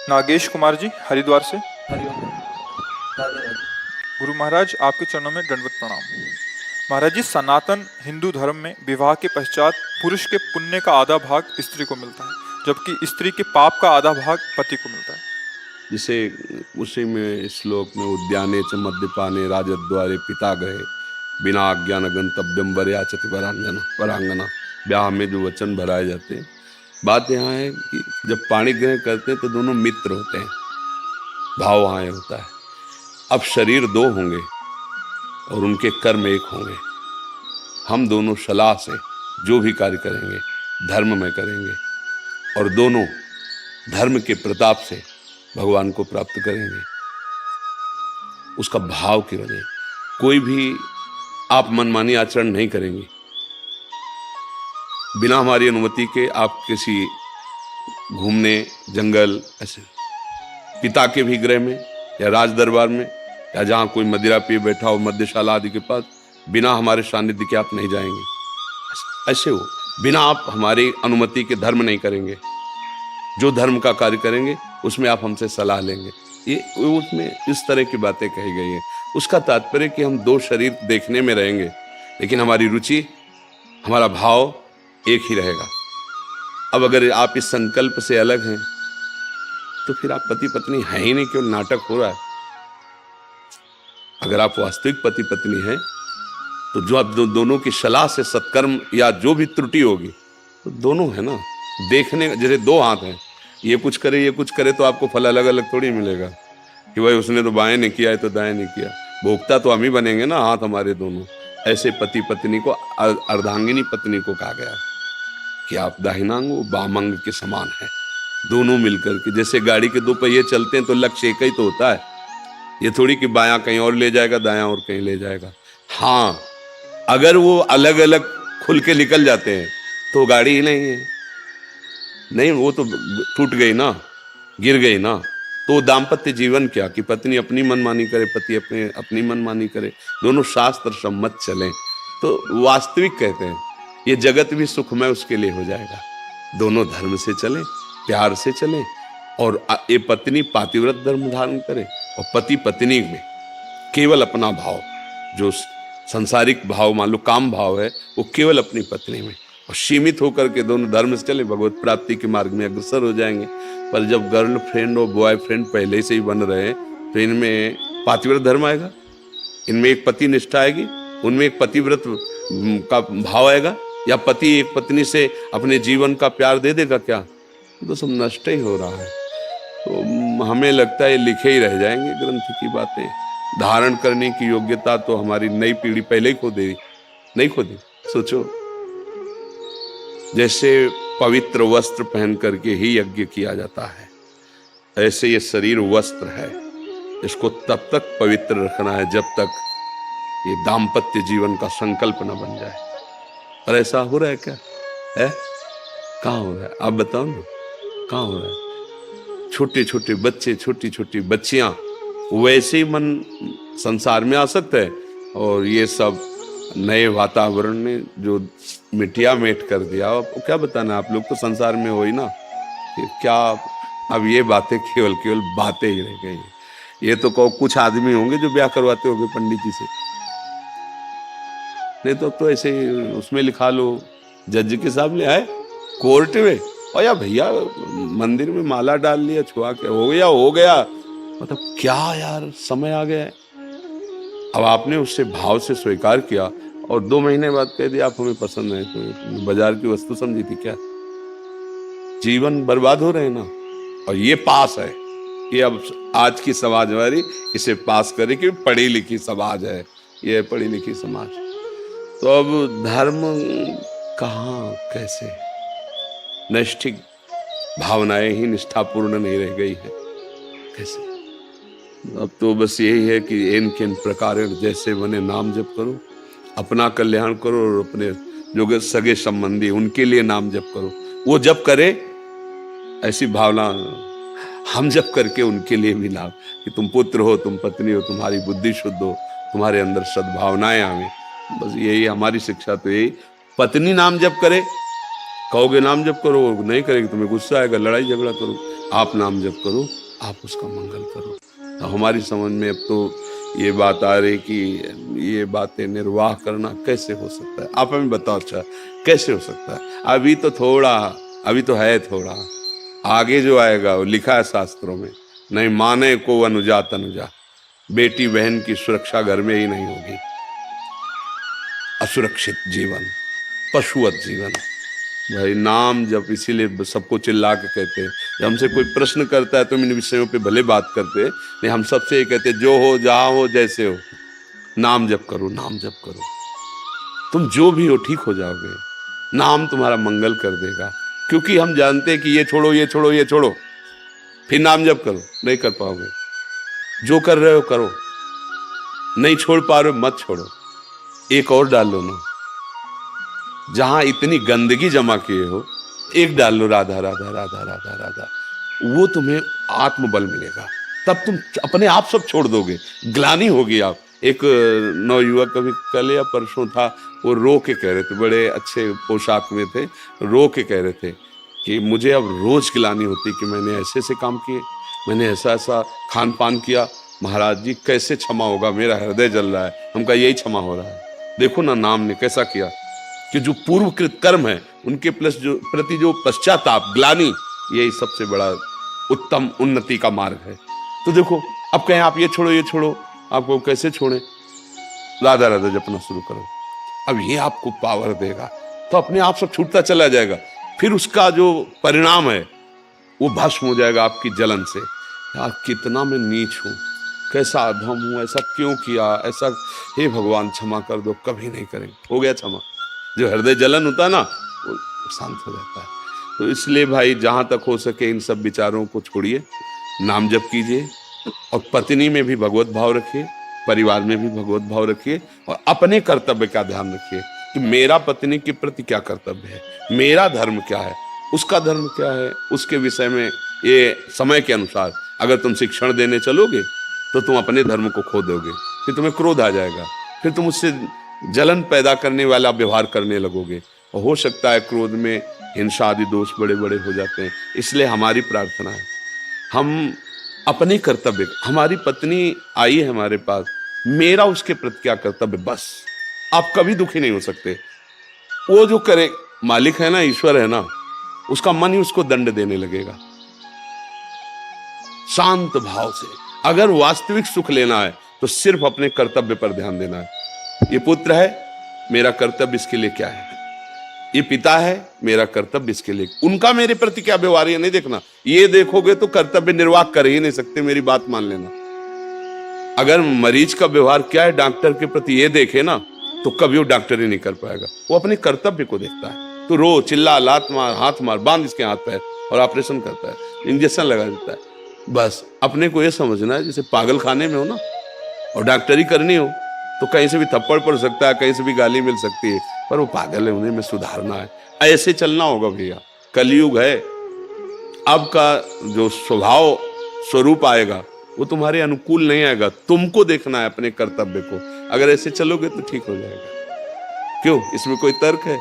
नागेश कुमार जी हरिद्वार से। हरिओम। राधे राधे। गुरु महाराज आपके चरणों में दंडवत प्रणाम। महाराज जी, सनातन हिंदू धर्म में विवाह के पश्चात पुरुष के पुण्य का आधा भाग स्त्री को मिलता है, जबकि स्त्री के पाप का आधा भाग पति को मिलता है। जिसे उसी में श्लोक में उद्याने च मद्यपाने राजद्वारे पिता गए बिना आज्ञान गंतव्यम वरयाचति वरांगना वरांगना, ब्याह में जो वचन भराए जाते हैं। बात यहाँ है कि जब पाणी ग्रहण करते हैं तो दोनों मित्र होते हैं, भाव वहाँ होता है। अब शरीर दो होंगे और उनके कर्म एक होंगे। हम दोनों सलाह से जो भी कार्य करेंगे धर्म में करेंगे और दोनों धर्म के प्रताप से भगवान को प्राप्त करेंगे। उसका भाव की वजह कोई भी आप मनमानी आचरण नहीं करेंगे। बिना हमारी अनुमति के आप किसी घूमने जंगल ऐसे पिता के भी गृह में या राज दरबार में या जहाँ कोई मदिरा पिए बैठा हो मद्यशाला आदि के पास बिना हमारे सानिध्य के आप नहीं जाएंगे। ऐसे हो बिना आप हमारी अनुमति के धर्म नहीं करेंगे। जो धर्म का कार्य करेंगे उसमें आप हमसे सलाह लेंगे। ये उसमें इस तरह की बातें कही गई है। उसका तात्पर्य कि हम दो शरीर देखने में रहेंगे लेकिन हमारी रुचि हमारा भाव एक ही रहेगा। अब अगर आप इस संकल्प से अलग हैं तो फिर आप पति पत्नी हैं ही नहीं, केवल नाटक हो रहा है। अगर आप वास्तविक पति पत्नी हैं तो जो आप दोनों की सलाह से सत्कर्म या जो भी त्रुटि होगी तो दोनों है ना। देखने जैसे दो हाथ हैं, ये कुछ करे तो आपको फल अलग अलग थोड़ी मिलेगा कि भाई उसने तो बाएं नहीं किया है तो दाएं नहीं किया। भोक्ता तो हम ही बनेंगे ना, हाथ हमारे दोनों। ऐसे पति पत्नी को अर्धांगिनी पत्नी को कहा गया कि आप दाहिनांग बामंग के समान है। दोनों मिलकर के जैसे गाड़ी के दो पहिए चलते हैं तो लक्ष्य एक ही तो होता है। ये थोड़ी कि बायां कहीं और ले जाएगा दायां और कहीं ले जाएगा। हाँ, अगर वो अलग अलग खुल के निकल जाते हैं तो गाड़ी ही नहीं है। नहीं, वो तो टूट गई ना, गिर गई ना। तो दाम्पत्य जीवन क्या कि पत्नी अपनी मनमानी करे, पति अपनी मनमानी करे, दोनों शास्त्र सम्मत चलें तो वास्तविक कहते हैं ये जगत भी सुखमय उसके लिए हो जाएगा। दोनों धर्म से चलें, प्यार से चलें और ये पत्नी पातिव्रत धर्म धारण करे और पति पत्नी में केवल अपना भाव, जो संसारिक भाव मान लो काम भाव है, वो केवल अपनी पत्नी में और सीमित होकर के दोनों धर्म से चले, भगवत प्राप्ति के मार्ग में अग्रसर हो जाएंगे। पर जब गर्लफ्रेंड और बॉयफ्रेंड पहले से ही बन रहे हैं तो इनमें पातिव्रत धर्म आएगा, इनमें एक पति निष्ठा आएगी, उनमें एक पतिव्रत का भाव आएगा, या पति एक पत्नी से अपने जीवन का प्यार दे देगा क्या? तो सब नष्ट ही हो रहा है। तो हमें लगता है लिखे ही रह जाएंगे ग्रंथ की बातें। धारण करने की योग्यता तो हमारी नई पीढ़ी पहले ही खो दे, नहीं खो दी। सोचो, जैसे पवित्र वस्त्र पहन करके ही यज्ञ किया जाता है, ऐसे ये शरीर वस्त्र है। इसको तब तक पवित्र रखना है जब तक ये दाम्पत्य जीवन का संकल्प न बन जाए। और ऐसा हो रहा है क्या? है कहाँ हो रहा है? आप बताओ ना, कहाँ हो रहा है? छोटे छोटे बच्चे, छोटी छोटी बच्चियां वैसे ही मन संसार में आसक्त है और ये सब नए वातावरण ने जो मिटिया मेट कर दिया। आपको क्या बताना, आप लोग तो संसार में हो ही ना। क्या अब ये बातें केवल बातें ही रह गई। ये तो कहो कुछ आदमी होंगे जो ब्याह करवाते होंगे पंडित जी से, नहीं तो ऐसे उसमें लिखा लो जज के सामने आए कोर्ट में, और या भैया मंदिर में माला डाल लिया, छुआ के हो गया। मतलब क्या यार, समय आ गया है। अब आपने उससे भाव से स्वीकार किया और 2 महीने बाद कह दिया आप हमें पसंद नहीं, तो बाजार की वस्तु समझी थी क्या? जीवन बर्बाद हो रहे हैं ना। और ये पास है, ये अब आज की समाज हमारी इसे पास करे कि पढ़ी लिखी समाज है, ये पढ़ी लिखी समाज। तो अब धर्म कहाँ, कैसे? नैष्ठिक भावनाएं ही निष्ठापूर्ण नहीं रह गई है, कैसे? अब तो बस यही है कि इन किन प्रकार जैसे बने नाम जप करो, अपना कल्याण करो और अपने जो सगे संबंधी उनके लिए नाम जप करो। वो जप करे ऐसी भावना हम जप करके उनके लिए भी नाम, कि तुम पुत्र हो, तुम पत्नी हो, तुम्हारी बुद्धि शुद्ध हो, तुम्हारे अंदर सद्भावनाएं आवे। बस यही हमारी शिक्षा तो यही। पत्नी नाम जप करे, कहोगे नाम जप करो, नहीं करेगी तुम्हें गुस्सा आएगा, लड़ाई झगड़ा करो। आप नाम जप करो, आप उसका मंगल करो। तो हमारी समझ में अब तो ये बात आ रही कि ये बातें निर्वाह करना कैसे हो सकता है। आप हमें बताओ, अच्छा कैसे हो सकता है? अभी तो थोड़ा, अभी तो है थोड़ा, आगे जो आएगा वो लिखा है शास्त्रों में, नहीं माने को अनुजा तनुजा, बेटी बहन की सुरक्षा घर में ही नहीं होगी। असुरक्षित जीवन, पशुवत जीवन। भाई नाम जब इसीलिए सबको चिल्ला के कहते हैं, जब हमसे कोई प्रश्न करता है तो इन विषयों पे भले बात करते हैं, नहीं हम सबसे ये कहते हैं, जो हो जहां हो जैसे हो, नाम जप करो, नाम जप करो। तुम जो भी हो ठीक हो जाओगे, नाम तुम्हारा मंगल कर देगा। क्योंकि हम जानते हैं कि ये छोड़ो, ये छोड़ो, ये छोड़ो, फिर नाम जप करो, नहीं कर पाओगे। जो कर रहे हो करो, नहीं छोड़ पा रहे हो मत छोड़ो, एक और डाल लो ना। जहां इतनी गंदगी जमा किए हो, एक डाल लो, राधा राधा राधा राधा राधा, वो तुम्हें आत्मबल मिलेगा। तब तुम अपने आप सब छोड़ दोगे, ग्लानि होगी। आप एक नवयुवक कभी कल या परसों था, वो रो के कह रहे थे, बड़े अच्छे पोशाक में थे, रो के कह रहे थे कि मुझे अब रोज ग्लानि होती कि मैंने ऐसे ऐसे काम किए, मैंने ऐसा ऐसा खान पान किया, महाराज जी कैसे क्षमा होगा, मेरा हृदय जल रहा है। हमका यही क्षमा हो रहा है, देखो ना नाम ने कैसा किया कि जो पूर्वकृत कर्म है उनके प्रति जो पश्चाताप, ग्लानि, यही सबसे बड़ा उत्तम उन्नति का मार्ग है। तो देखो अब कहें आप ये छोड़ो, ये छोड़ो, आपको कैसे छोड़ें? राधा राधा जपना शुरू करो, अब ये आपको पावर देगा, तो अपने आप सब छूटता चला जाएगा। फिर उसका जो परिणाम है वो भस्म हो जाएगा आपकी जलन से। यार कितना मैं नीच हूँ, कैसा अधम हूँ, ऐसा क्यों किया, ऐसा, हे भगवान क्षमा कर दो, कभी नहीं करेंगे। हो गया क्षमा। जो हृदय जलन होता है ना, वो शांत हो जाता है। तो इसलिए भाई जहां तक हो सके इन सब विचारों को छोड़िए, नाम जप कीजिए, और पत्नी में भी भगवत भाव रखिए, परिवार में भी भगवत भाव रखिए, और अपने कर्तव्य का ध्यान रखिए कि मेरा पत्नी के प्रति क्या कर्तव्य है, मेरा धर्म क्या है, उसका धर्म क्या है। उसके विषय में ये समय के अनुसार अगर तुम शिक्षण देने चलोगे तो तुम अपने धर्म को खो दोगे, फिर तुम्हें क्रोध आ जाएगा, फिर तुम उससे जलन पैदा करने वाला व्यवहार करने लगोगे, और हो सकता है क्रोध में हिंसा आदि दोष बड़े बड़े हो जाते हैं। इसलिए हमारी प्रार्थना है, हम अपने कर्तव्य, हमारी पत्नी आई है हमारे पास, मेरा उसके प्रति क्या कर्तव्य, बस। आप कभी दुखी नहीं हो सकते। वो जो करे, मालिक है ना, ईश्वर है ना, उसका मन ही उसको दंड देने लगेगा। शांत भाव से अगर वास्तविक सुख लेना है तो सिर्फ अपने कर्तव्य पर ध्यान देना है। ये पुत्र है, मेरा कर्तव्य इसके लिए क्या है, ये पिता है, मेरा कर्तव्य इसके लिए, उनका मेरे प्रति क्या व्यवहार है नहीं देखना। ये देखोगे तो कर्तव्य निर्वाह कर ही नहीं सकते, मेरी बात मान लेना। अगर मरीज का व्यवहार क्या है डॉक्टर के प्रति ये देखे ना, तो कभी वो डॉक्टर ही नहीं कर पाएगा। वो अपने कर्तव्य को देखता है, तो रो चिल्ला, लात मार, हाथ मार, बांध इसके हाथ पैर, और ऑपरेशन करता है, इंजेक्शन लगा देता है। बस अपने को ये समझना है जैसे पागल खाने में हो ना, और डॉक्टरी करनी हो तो कहीं से भी थप्पड़ पड़ सकता है, कहीं से भी गाली मिल सकती है, पर वो पागल है, उन्हें में सुधारना है। ऐसे चलना होगा भैया, कलयुग है। अब का जो स्वभाव स्वरूप आएगा वो तुम्हारे अनुकूल नहीं आएगा, तुमको देखना है अपने कर्तव्य को। अगर ऐसे चलोगे तो ठीक हो जाएगा। क्यों, इसमें कोई तर्क है?